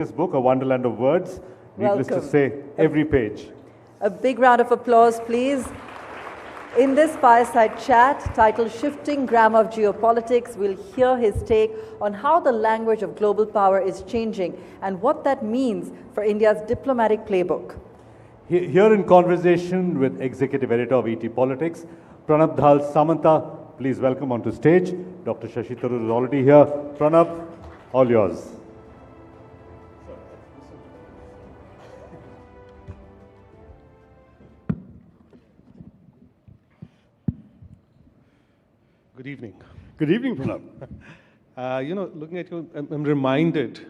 This book, A Wonderland of Words, needless to say, every page. A big round of applause, please. In this fireside chat, titled Shifting Grammar of Geopolitics, we'll hear his take on how the language of global power is changing and what that means for India's diplomatic playbook. Here in conversation with Executive Editor of ET Politics, Pranab Dhal Samanta, please welcome onto stage. Dr. Shashi Tharoor is already here. Pranab, all yours. Good evening. Good evening, Pranab. Looking at you, I'm reminded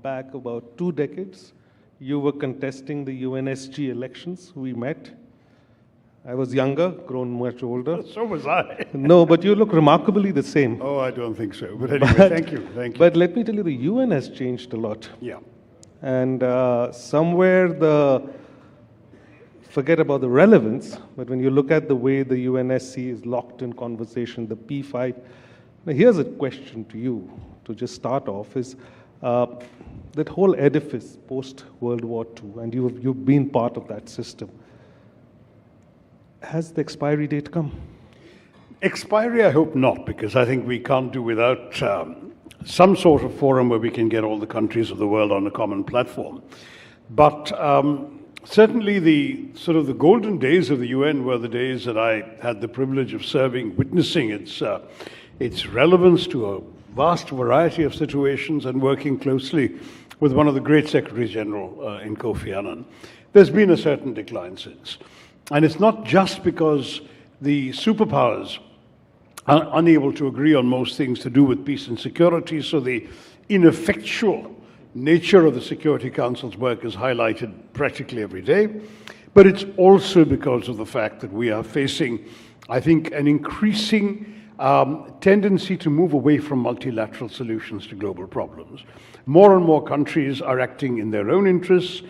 back about 2 decades, you were contesting the UNSG elections. We met. I was younger, grown much older. So was I. No, but you look remarkably the same. Oh, I don't think so. But anyway, thank you. But let me tell you, the UN has changed a lot. Yeah. And somewhere forget about the relevance, but when you look at the way the UNSC is locked in conversation, the P5, now here's a question to you, to just start off, is that whole edifice post-World War II, and you've been part of that system. Has the expiry date come? Expiry, I hope not, because I think we can't do without some sort of forum where we can get all the countries of the world on a common platform. But certainly the golden days of the UN were the days that I had the privilege of witnessing its relevance to a vast variety of situations and working closely with one of the great Secretaries General in Kofi Annan. There's been a certain decline since. And it's not just because the superpowers are unable to agree on most things to do with peace and security, so the ineffectual nature of the Security Council's work is highlighted practically every day, but it's also because of the fact that we are facing, I think, an increasing tendency to move away from multilateral solutions to global problems. More and more countries are acting in their own interests.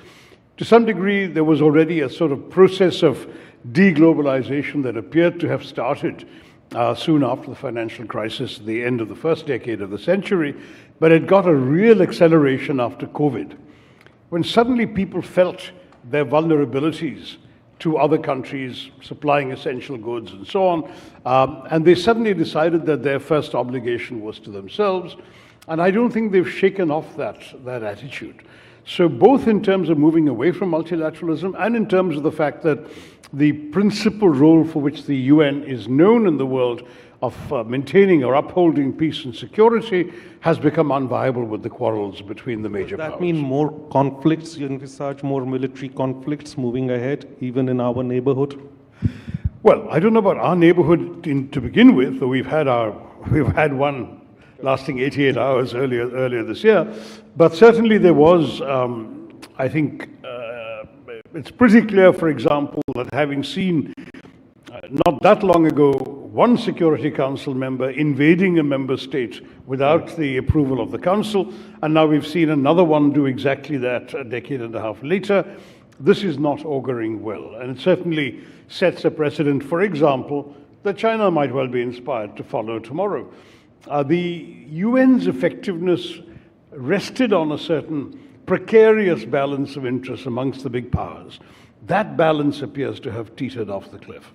To some degree, there was already a sort of process of deglobalization that appeared to have started soon after the financial crisis at the end of the first decade of the century, but it got a real acceleration after COVID, when suddenly people felt their vulnerabilities to other countries supplying essential goods and so on, and they suddenly decided that their first obligation was to themselves, and I don't think they've shaken off that attitude. So both in terms of moving away from multilateralism and in terms of the fact that the principal role for which the UN is known in the world of maintaining or upholding peace and security has become unviable with the quarrels between the major powers. Does that mean more conflicts, you envisage more military conflicts moving ahead, even in our neighborhood? Well, I don't know about our neighborhood to begin with, though we've had one lasting 88 hours earlier this year. But certainly there was, I think, it's pretty clear, for example, that having seen not that long ago one Security Council member invading a member state without the approval of the Council, and now we've seen another one do exactly that a decade and a half later, this is not auguring well. And it certainly sets a precedent, for example, that China might well be inspired to follow tomorrow. The UN's effectiveness rested on a certain precarious balance of interests amongst the big powers. That balance appears to have teetered off the cliff.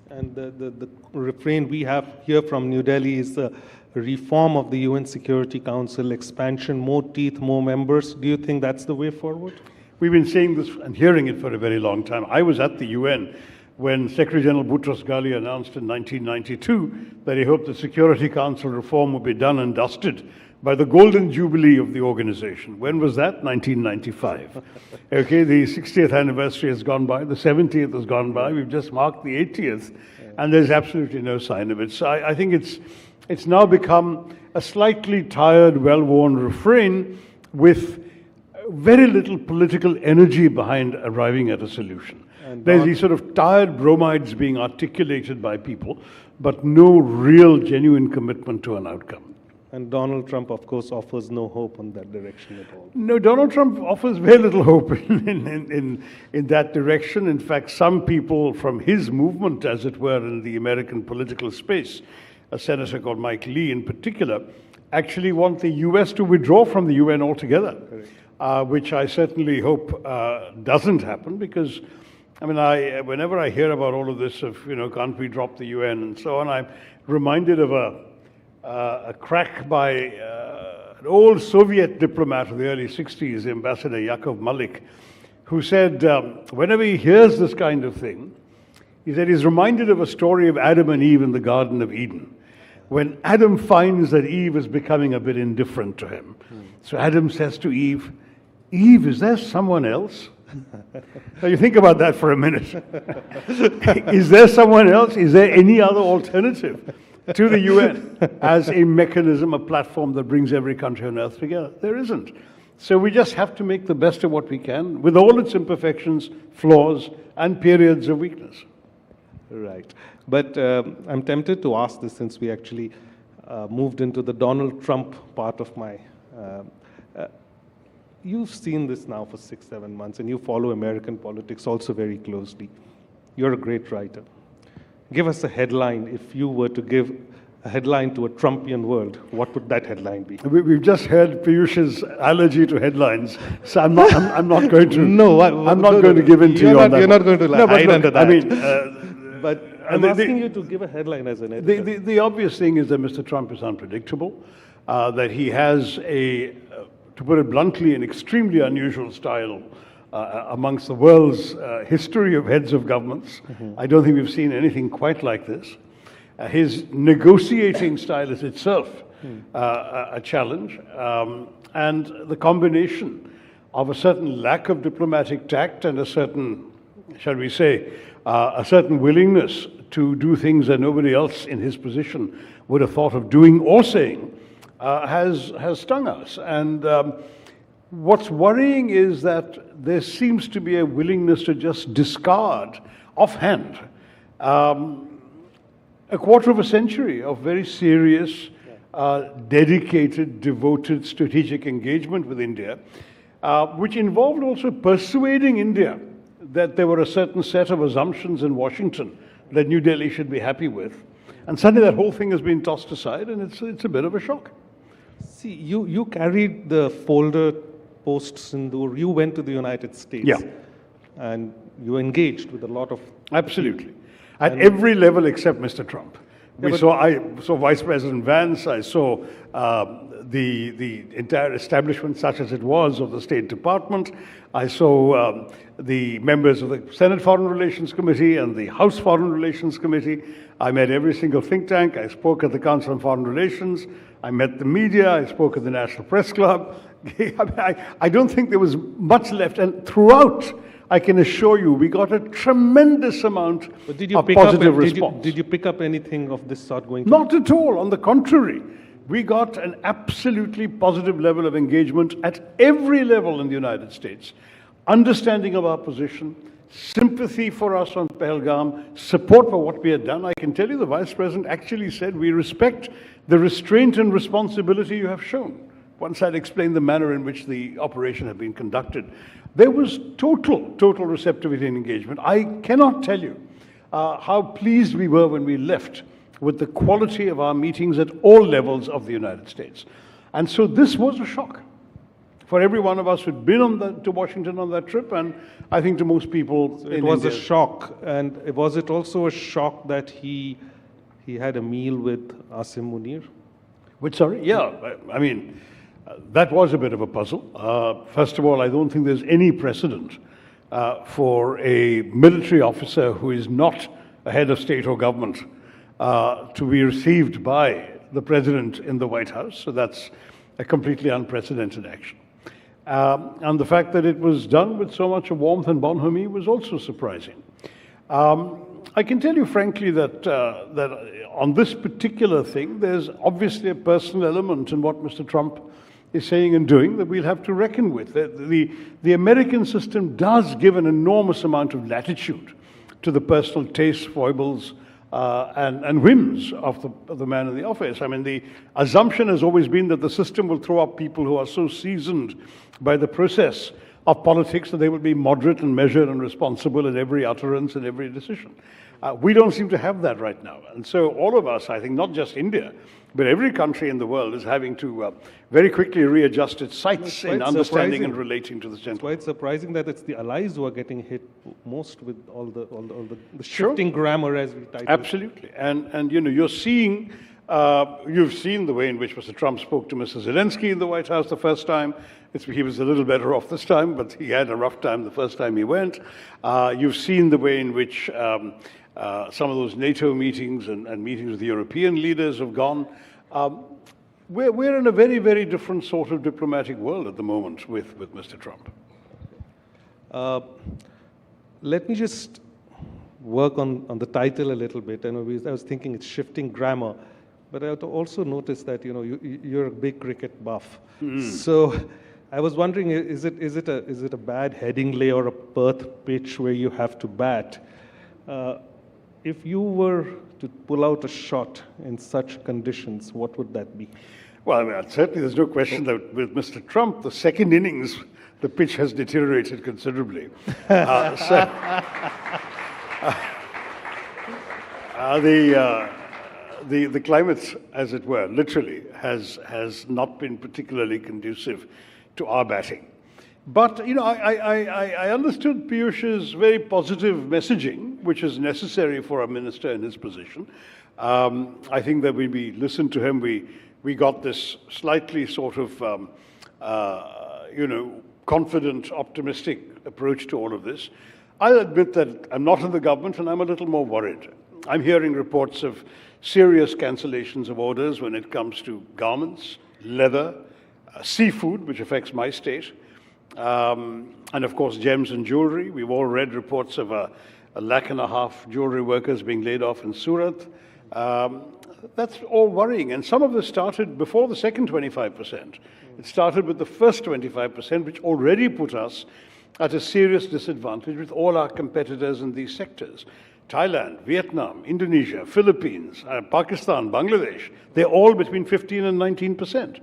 And the refrain we have here from New Delhi is the reform of the UN Security Council, expansion, more teeth, more members. Do you think that's the way forward? We've been saying this and hearing it for a very long time. I was at the UN when Secretary General Boutros Ghali announced in 1992 that he hoped the Security Council reform would be done and dusted by the golden jubilee of the organization. When was that? 1995. Okay, the 60th anniversary has gone by, the 70th has gone by, we've just marked the 80th, and there's absolutely no sign of it. So I think it's now become a slightly tired, well-worn refrain with very little political energy behind arriving at a solution. There's these sort of tired bromides being articulated by people, but no real, genuine commitment to an outcome. And Donald Trump, of course, offers no hope in that direction at all. No, Donald Trump offers very little hope in that direction. In fact, some people from his movement, as it were, in the American political space, a senator called Mike Lee in particular, actually want the US to withdraw from the UN altogether. which I certainly hope doesn't happen, because I mean, whenever I hear about all of this of, can't we drop the UN and so on, I'm reminded of a crack by an old Soviet diplomat of the early 60s, Ambassador Yakov Malik, who said whenever he hears this kind of thing, he said he's reminded of a story of Adam and Eve in the Garden of Eden, when Adam finds that Eve is becoming a bit indifferent to him. So Adam says to Eve, "Eve, is there someone else?" Now you think about that for a minute. Is there someone else? Is there any other alternative to the UN as a mechanism, a platform that brings every country on earth together? There isn't. So we just have to make the best of what we can, with all its imperfections, flaws, and periods of weakness. Right. But I'm tempted to ask this, since we actually moved into the Donald Trump part of my... You've seen this now for 6-7 months, and you follow American politics also very closely. You're a great writer. Give us a headline. If you were to give a headline to a Trumpian world, what would that headline be? We've just heard Piyush's allergy to headlines, so I'm not going to. No, I'm not going to give in to you on that. You're not going to hide under that. I mean, but I'm asking you to give a headline as an editor. The obvious thing is that Mr. Trump is unpredictable, that he has to put it bluntly, an extremely unusual style amongst the world's history of heads of governments. I don't think we've seen anything quite like this. His negotiating style is itself a challenge, and the combination of a certain lack of diplomatic tact and a certain, shall we say, a certain willingness to do things that nobody else in his position would have thought of doing or saying has stung us. And what's worrying is that there seems to be a willingness to just discard offhand a quarter of a century of very serious, dedicated, devoted strategic engagement with India, which involved also persuading India that there were a certain set of assumptions in Washington that New Delhi should be happy with. And suddenly that whole thing has been tossed aside, and it's a bit of a shock. See, you carried the folder post-Sindoor. You went to the United States. Yeah. And you engaged with a lot of... Absolutely. At every level except Mr. Trump. I saw Vice President Vance, I saw the entire establishment, such as it was, of the State Department. I saw the members of the Senate Foreign Relations Committee and the House Foreign Relations Committee. I met every single think tank. I spoke at the Council on Foreign Relations. I met the media. I spoke at the National Press Club. I don't think there was much left. And throughout, I can assure you, we got a tremendous amount of positive response. Did you pick up anything of this sort going? Not at all. On the contrary, we got an absolutely positive level of engagement at every level in the United States. Understanding of our position, sympathy for us on Pahalgam, support for what we had done. I can tell you the Vice President actually said, "We respect the restraint and responsibility you have shown." Once I'd explained the manner in which the operation had been conducted, there was total receptivity and engagement. I cannot tell you how pleased we were when we left with the quality of our meetings at all levels of the United States. And so this was a shock for every one of us who'd been to Washington on that trip, and I think to most people in It was India. a shock. And was it also a shock that he had a meal with Asim Munir? Which, sorry? Yeah, I mean, that was a bit of a puzzle. First of all, I don't think there's any precedent for a military officer who is not a head of state or government to be received by the president in the White House. So that's a completely unprecedented action. And the fact that it was done with so much warmth and bonhomie was also surprising. I can tell you frankly that on this particular thing, there's obviously a personal element in what Mr. Trump is saying and doing that we'll have to reckon with. The American system does give an enormous amount of latitude to the personal tastes, foibles, and whims of the man in the office. I mean, the assumption has always been that the system will throw up people who are so seasoned by the process of politics that they will be moderate and measured and responsible in every utterance and every decision. We don't seem to have that right now. And so all of us, I think, not just India, but every country in the world is having to very quickly readjust its sights in understanding and relating to the central. It's quite surprising that it's the allies who are getting hit most with all the shifting grammar, as we titled. Absolutely. And you know, you've seen the way in which Mr. Trump spoke to Mr. Zelensky in the White House the first time. He was a little better off this time, but he had a rough time the first time he went. You've seen the way in which some of those NATO meetings and meetings with the European leaders have gone. We're in a very, very different sort of diplomatic world at the moment with Mr. Trump. Let me just work on the title a little bit. I was thinking it's shifting grammar, but I also noticed that you're a big cricket buff. So I was wondering, is it a bad heading lay or a Perth pitch where you have to bat? If you were to pull out a shot in such conditions, what would that be? Well, I mean, certainly there's no question that with Mr. Trump, the second innings, the pitch has deteriorated considerably. The climate, as it were, literally has not been particularly conducive to our batting. But, I understood Piyush's very positive messaging, which is necessary for a minister in his position. I think that when we listened to him, we got this slightly sort of, confident, optimistic approach to all of this. I'll admit that I'm not in the government and I'm a little more worried. I'm hearing reports of serious cancellations of orders when it comes to garments, leather, seafood, which affects my state, and of course gems and jewelry. We've all read reports of 1.5 lakh jewelry workers being laid off in Surat. That's all worrying, and some of this started before the second 25%. It started with the first 25%, which already put us at a serious disadvantage with all our competitors in these sectors. Thailand, Vietnam, Indonesia, Philippines, Pakistan, Bangladesh, they're all between 15 and 19%.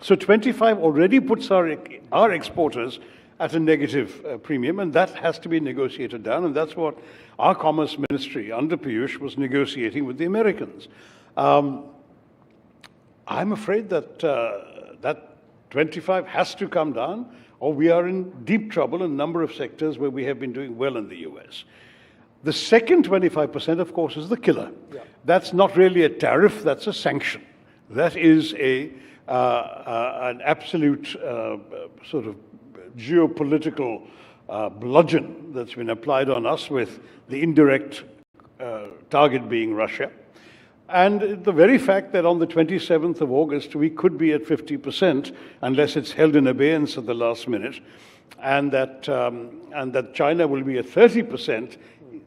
So 25 already puts our exporters at a negative premium, and that has to be negotiated down, and that's what our Commerce Ministry under Piyush was negotiating with the Americans. I'm afraid that that 25 has to come down, or we are in deep trouble in a number of sectors where we have been doing well in the US. The second 25%, of course, is the killer. Yeah. That's not really a tariff, that's a sanction. That is an absolute sort of geopolitical bludgeon that's been applied on us, with the indirect target being Russia. And the very fact that on the 27th of August, we could be at 50%, unless it's held in abeyance at the last minute, and that China will be at 30%,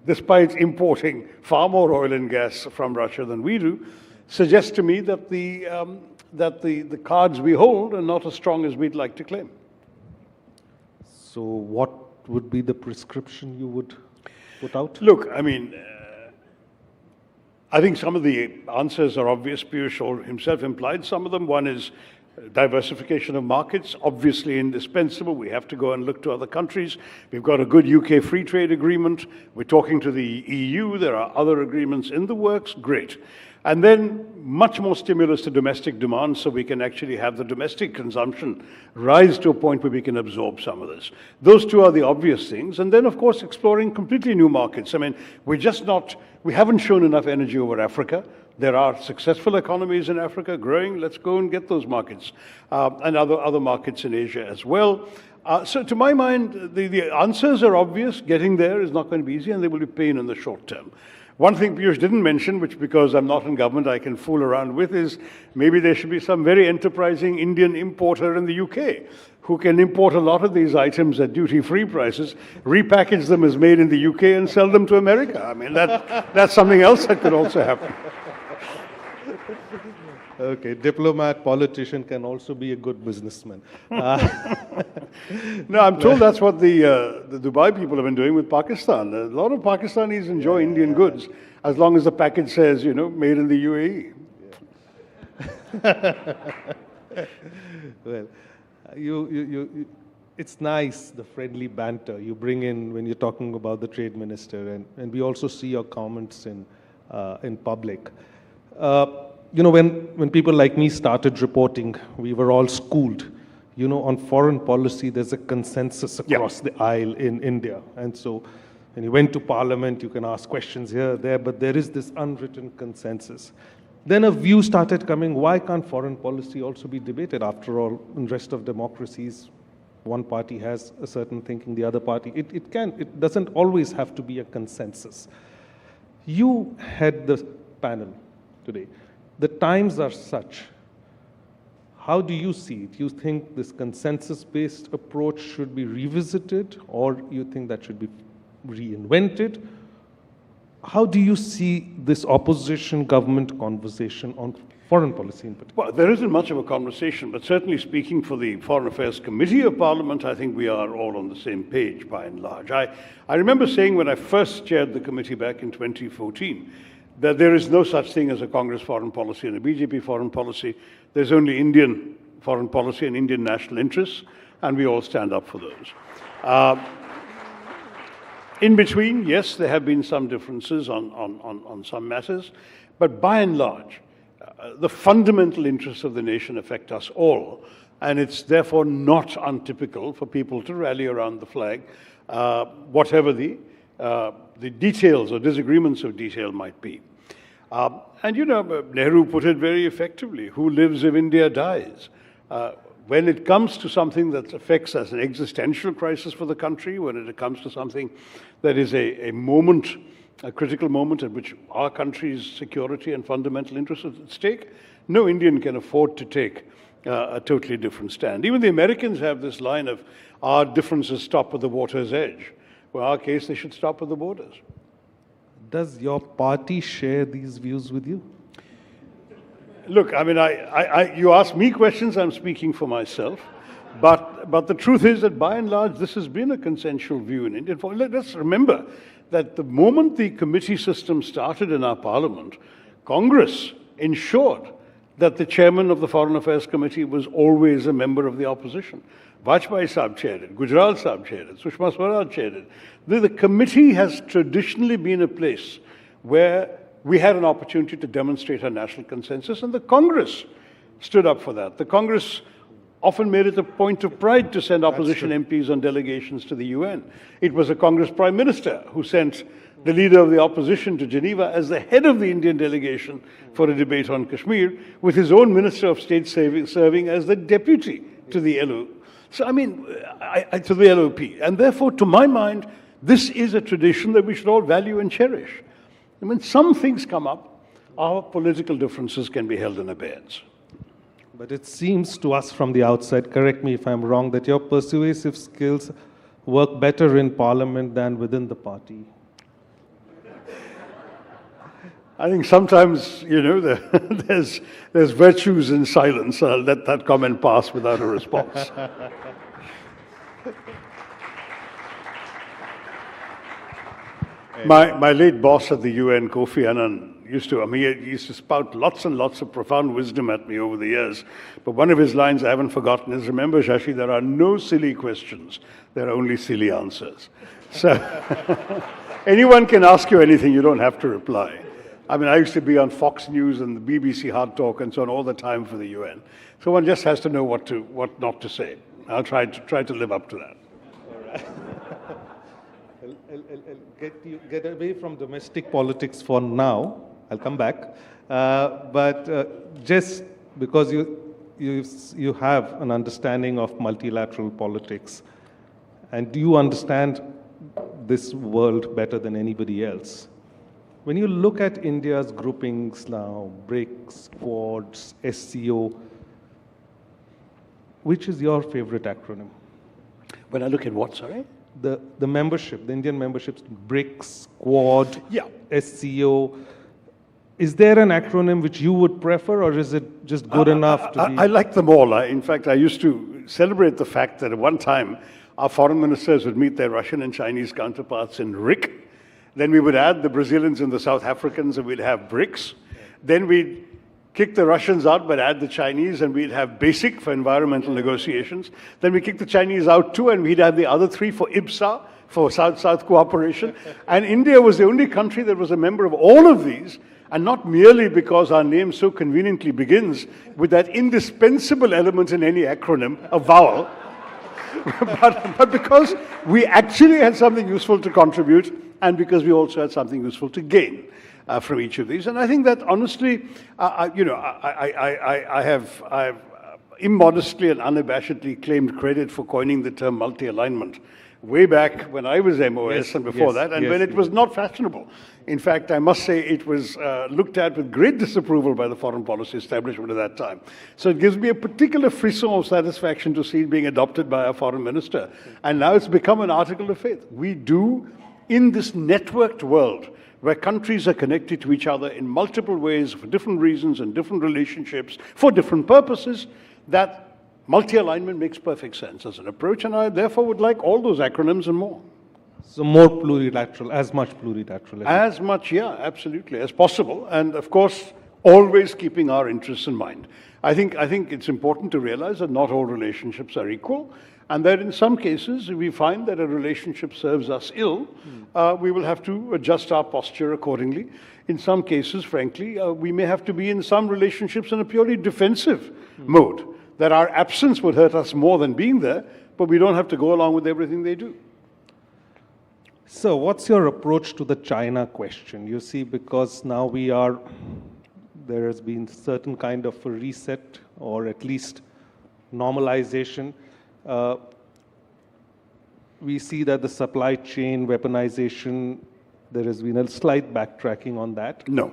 despite importing far more oil and gas from Russia than we do, suggests to me that the cards we hold are not as strong as we'd like to claim. So what would be the prescription you would put out? Look, I mean, I think some of the answers are obvious. Piyush himself implied some of them. One is diversification of markets, obviously indispensable. We have to go and look to other countries. We've got a good UK free trade agreement. We're talking to the EU. There are other agreements in the works. Great. And then much more stimulus to domestic demand, so we can actually have the domestic consumption rise to a point where we can absorb some of this. Those two are the obvious things. And then, of course, exploring completely new markets. I mean, we haven't shown enough energy over Africa. There are successful economies in Africa growing. Let's go and get those markets, and other markets in Asia as well. So to my mind, the answers are obvious. Getting there is not going to be easy, and there will be pain in the short term. One thing Piyush didn't mention, which because I'm not in government I can fool around with, is maybe there should be some very enterprising Indian importer in the UK who can import a lot of these items at duty-free prices, repackage them as made in the UK, and sell them to America. I mean, that's something else that could also happen. Okay, diplomat, politician can also be a good businessman. No, I'm told that's what the Dubai people have been doing with Pakistan. A lot of Pakistanis enjoy Indian goods, as long as the package says, made in the UAE. Well, it's nice, the friendly banter you bring in when you're talking about the trade minister, and we also see your comments in public. When people like me started reporting, we were all schooled. On foreign policy, there's a consensus across the aisle in India. And so when you went to parliament, you can ask questions here, there, but there is this unwritten consensus. Then a view started coming, why can't foreign policy also be debated? After all, in the rest of democracies, one party has a certain thinking, the other party, it doesn't always have to be a consensus. You head the panel today. The times are such. How do you see it? You think this consensus-based approach should be revisited, or you think that should be reinvented? How do you see this opposition-government conversation on foreign policy in particular? Well, there isn't much of a conversation, but certainly speaking for the Foreign Affairs Committee of Parliament, I think we are all on the same page by and large. I remember saying when I first chaired the committee back in 2014, that there is no such thing as a Congress foreign policy and a BJP foreign policy. There's only Indian foreign policy and Indian national interests, and we all stand up for those. In between, yes, there have been some differences on some matters, but by and large, the fundamental interests of the nation affect us all, and it's therefore not untypical for people to rally around the flag, whatever the details or disagreements of detail might be. Nehru put it very effectively, who lives if India dies? When it comes to something that affects as an existential crisis for the country, when it comes to something that is a critical moment at which our country's security and fundamental interests are at stake, no Indian can afford to take a totally different stand. Even the Americans have this line of, our differences stop at the water's edge. Well, in our case, they should stop at the borders. Does your party share these views with you? Look, I mean, you ask me questions, I'm speaking for myself. But the truth is that by and large, this has been a consensual view in India. Let's remember that the moment the committee system started in our parliament, Congress ensured that the chairman of the Foreign Affairs Committee was always a member of the opposition. Vajpayee Sahib chaired it, Gujral Sahib chaired it, Sushma Swaraj chaired it. The committee has traditionally been a place where we had an opportunity to demonstrate our national consensus, and the Congress stood up for that. The Congress often made it a point of pride to send opposition MPs on delegations to the UN. It was a Congress Prime Minister who sent the leader of the opposition to Geneva as the head of the Indian delegation for a debate on Kashmir, with his own Minister of State serving as the deputy to the LO. So, I mean, to the LOP. And therefore, to my mind, this is a tradition that we should all value and cherish. And when some things come up, our political differences can be held in abeyance. But it seems to us from the outside, correct me if I'm wrong, that your persuasive skills work better in parliament than within the party. I think sometimes, there's virtues in silence. I'll let that comment pass without a response. My late boss at the UN, Kofi Annan, he used to spout lots and lots of profound wisdom at me over the years. But one of his lines I haven't forgotten is, remember, Shashi, there are no silly questions. There are only silly answers. So anyone can ask you anything. You don't have to reply. I mean, I used to be on Fox News and the BBC Hard Talk and so on all the time for the UN. So one just has to know what not to say. I'll try to live up to that. All right. I'll get away from domestic politics for now. I'll come back. But just because you have an understanding of multilateral politics, and do you understand this world better than anybody else? When you look at India's groupings now, BRICS, Quads, SCO, which is your favorite acronym? When I look at what, sorry? The membership, the Indian memberships, BRICS, Quad, SCO. Is there an acronym which you would prefer, or is it just good enough to be? I like them all. In fact, I used to celebrate the fact that at one time, our foreign ministers would meet their Russian and Chinese counterparts in RIC. Then we would add the Brazilians and the South Africans, and we'd have BRICS. Then we'd kick the Russians out but add the Chinese, and we'd have BASIC for environmental negotiations. Then we kick the Chinese out too, and we'd have the other three for IBSA, for South-South cooperation. And India was the only country that was a member of all of these, and not merely because our name so conveniently begins with that indispensable element in any acronym, a vowel, but because we actually had something useful to contribute, and because we also had something useful to gain from each of these. And I think that honestly, I have immodestly and unabashedly claimed credit for coining the term multi-alignment way back when I was MOS and before that, and when it was not fashionable. In fact, I must say it was looked at with great disapproval by the foreign policy establishment at that time. So it gives me a particular frisson of satisfaction to see it being adopted by our foreign minister. And now it's become an article of faith. We do, in this networked world, where countries are connected to each other in multiple ways for different reasons and different relationships for different purposes, that multi-alignment makes perfect sense as an approach, and I therefore would like all those acronyms and more. So more plurilateral, as much plurilateral. As much, yeah, absolutely, as possible. And of course, always keeping our interests in mind. I think it's important to realize that not all relationships are equal, and that in some cases, if we find that a relationship serves us ill, we will have to adjust our posture accordingly. In some cases, frankly, we may have to be in some relationships in a purely defensive mode, that our absence would hurt us more than being there, but we don't have to go along with everything they do. So what's your approach to the China question? You see, because now there has been certain kind of a reset, or at least normalization. We see that the supply chain weaponization, there has been a slight backtracking on that. No.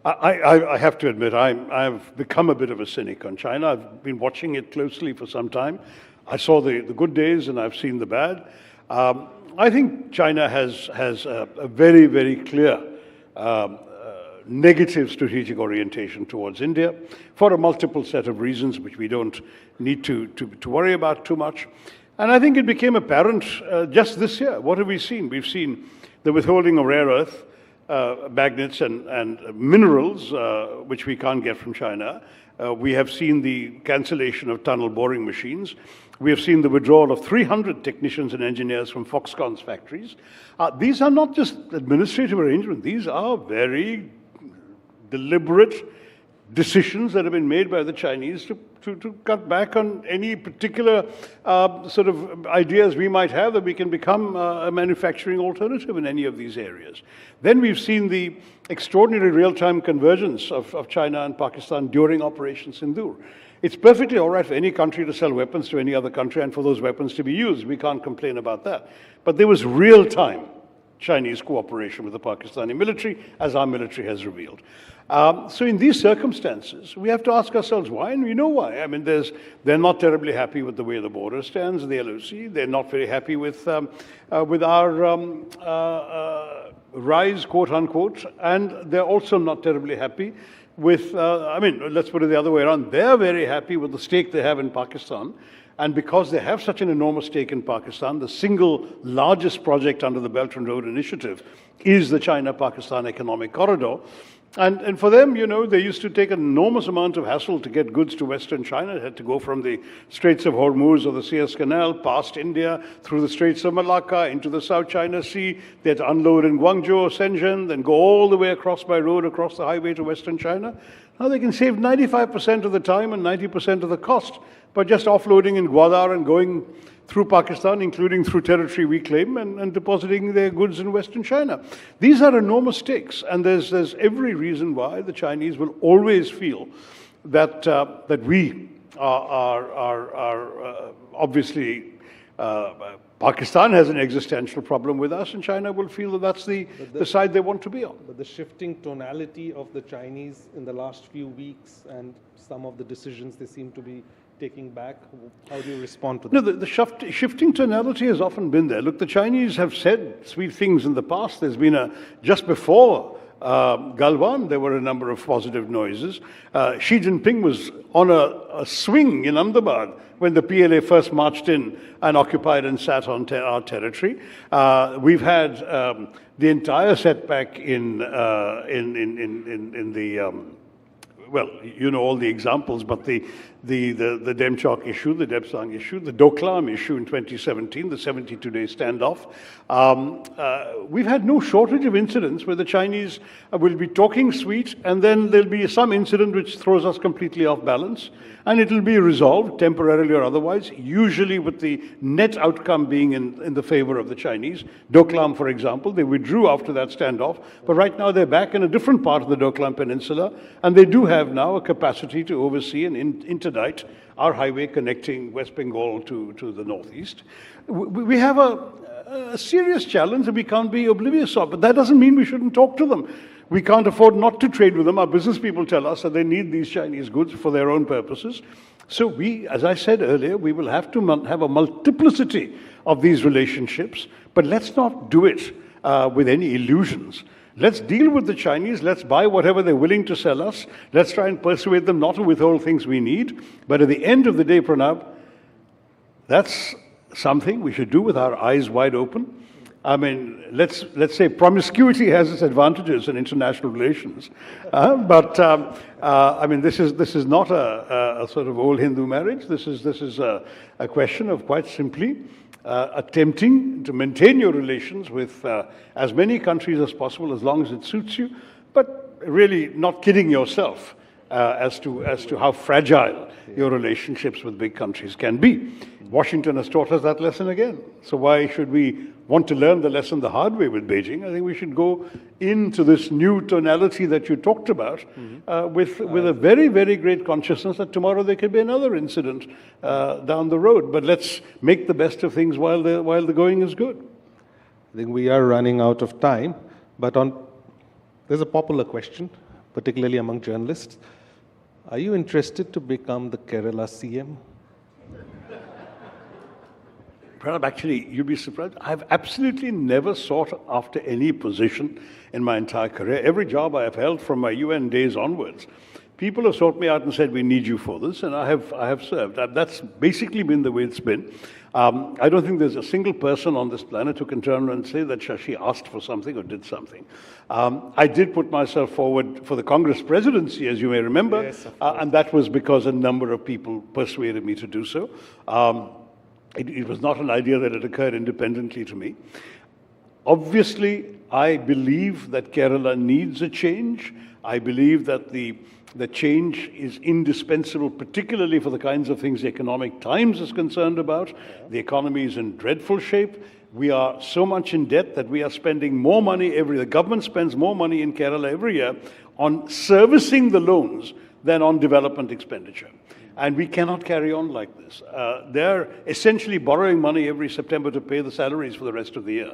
I have to admit, I've become a bit of a cynic on China. I've been watching it closely for some time. I saw the good days and I've seen the bad. I think China has a very, very clear negative strategic orientation towards India for a multiple set of reasons which we don't need to worry about too much. And I think it became apparent just this year. What have we seen? We've seen the withholding of rare earth magnets and minerals, which we can't get from China. We have seen the cancellation of tunnel boring machines. We have seen the withdrawal of 300 technicians and engineers from Foxconn's factories. These are not just administrative arrangements. These are very deliberate decisions that have been made by the Chinese to cut back on any particular sort of ideas we might have that we can become a manufacturing alternative in any of these areas. Then we've seen the extraordinary real-time convergence of China and Pakistan during Operation Sindoor. It's perfectly all right for any country to sell weapons to any other country and for those weapons to be used. We can't complain about that. But there was real-time Chinese cooperation with the Pakistani military, as our military has revealed. So in these circumstances, we have to ask ourselves why, and we know why. I mean, they're not terribly happy with the way the border stands, the LOC. They're not very happy with our rise, quote unquote, and they're also not terribly happy with, I mean, let's put it the other way around. They're very happy with the stake they have in Pakistan. And because they have such an enormous stake in Pakistan, the single largest project under the Belt and Road Initiative is the China-Pakistan Economic Corridor. And for them, you know, they used to take an enormous amount of hassle to get goods to Western China. They had to go from the Straits of Hormuz or the Suez Canal, past India, through the Straits of Malacca, into the South China Sea. They had to unload in Guangzhou or Shenzhen, then go all the way across by road, across the highway to Western China. Now they can save 95% of the time and 90% of the cost by just offloading in Gwadar and going through Pakistan, including through territory we claim, and depositing their goods in Western China. These are enormous stakes, and there's every reason why the Chinese will always feel that we are obviously, Pakistan has an existential problem with us, and China will feel that that's the side they want to be on. But the shifting tonality of the Chinese in the last few weeks and some of the decisions they seem to be taking back, how do you respond to that? No, the shifting tonality has often been there. Look, the Chinese have said sweet things in the past. There's been just before Galwan, there were a number of positive noises. Xi Jinping was on a swing in Ahmedabad when the PLA first marched in and occupied and sat on our territory. We've had the entire setback in the well, you know all the examples, but the Demchok issue, the Depsang issue, the Doklam issue in 2017, the 72-day standoff. We've had no shortage of incidents where the Chinese will be talking sweet, and then there'll be some incident which throws us completely off balance, and it'll be resolved temporarily or otherwise, usually with the net outcome being in the favor of the Chinese. Doklam, for example, they withdrew after that standoff, but right now they're back in a different part of the Doklam Peninsula, and they do have now a capacity to oversee and interdict our highway connecting West Bengal to the northeast. We have a serious challenge that we can't be oblivious of, but that doesn't mean we shouldn't talk to them. We can't afford not to trade with them. Our business people tell us that they need these Chinese goods for their own purposes. So we, as I said earlier, we will have to have a multiplicity of these relationships, but let's not do it with any illusions. Let's deal with the Chinese. Let's buy whatever they're willing to sell us. Let's try and persuade them not to withhold things we need. But at the end of the day, Pranab, that's something we should do with our eyes wide open. I mean, let's say promiscuity has its advantages in international relations, but I mean, this is not a sort of old Hindu marriage. This is a question of quite simply attempting to maintain your relations with as many countries as possible, as long as it suits you, but really not kidding yourself as to how fragile your relationships with big countries can be. Washington has taught us that lesson again. So why should we want to learn the lesson the hard way with Beijing? I think we should go into this new tonality that you talked about with a very, very great consciousness that tomorrow there could be another incident down the road. But let's make the best of things while the going is good. I think we are running out of time, but there's a popular question, particularly among journalists. Are you interested to become the Kerala CM? Pranab, actually, you'd be surprised. I've absolutely never sought after any position in my entire career. Every job I have held from my UN days onwards, people have sought me out and said, we need you for this, and I have served. That's basically been the way it's been. I don't think there's a single person on this planet who can turn around and say that Shashi asked for something or did something. I did put myself forward for the Congress presidency, as you may remember, yes, and that was because a number of people persuaded me to do so. It was not an idea that had occurred independently to me. Obviously, I believe that Kerala needs a change. I believe that the change is indispensable, particularly for the kinds of things the Economic Times is concerned about. The economy is in dreadful shape. We are so much in debt that we are spending more money the government spends more money in Kerala every year on servicing the loans than on development expenditure. And we cannot carry on like this. They're essentially borrowing money every September to pay the salaries for the rest of the year.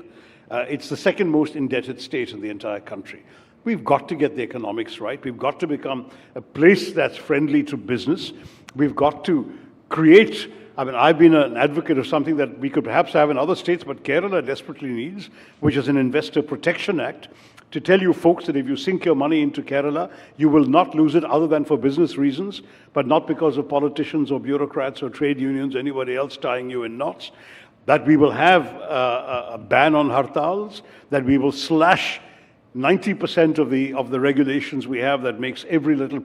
It's the second most indebted state in the entire country. We've got to get the economics right. We've got to become a place that's friendly to business. We've got to create, I mean, I've been an advocate of something that we could perhaps have in other states, but Kerala desperately needs, which is an Investor Protection Act, to tell you folks that if you sink your money into Kerala, you will not lose it other than for business reasons, but not because of politicians or bureaucrats or trade unions, anybody else tying you in knots. That we will have a ban on hartals, that we will slash 90% of the regulations we have that makes every little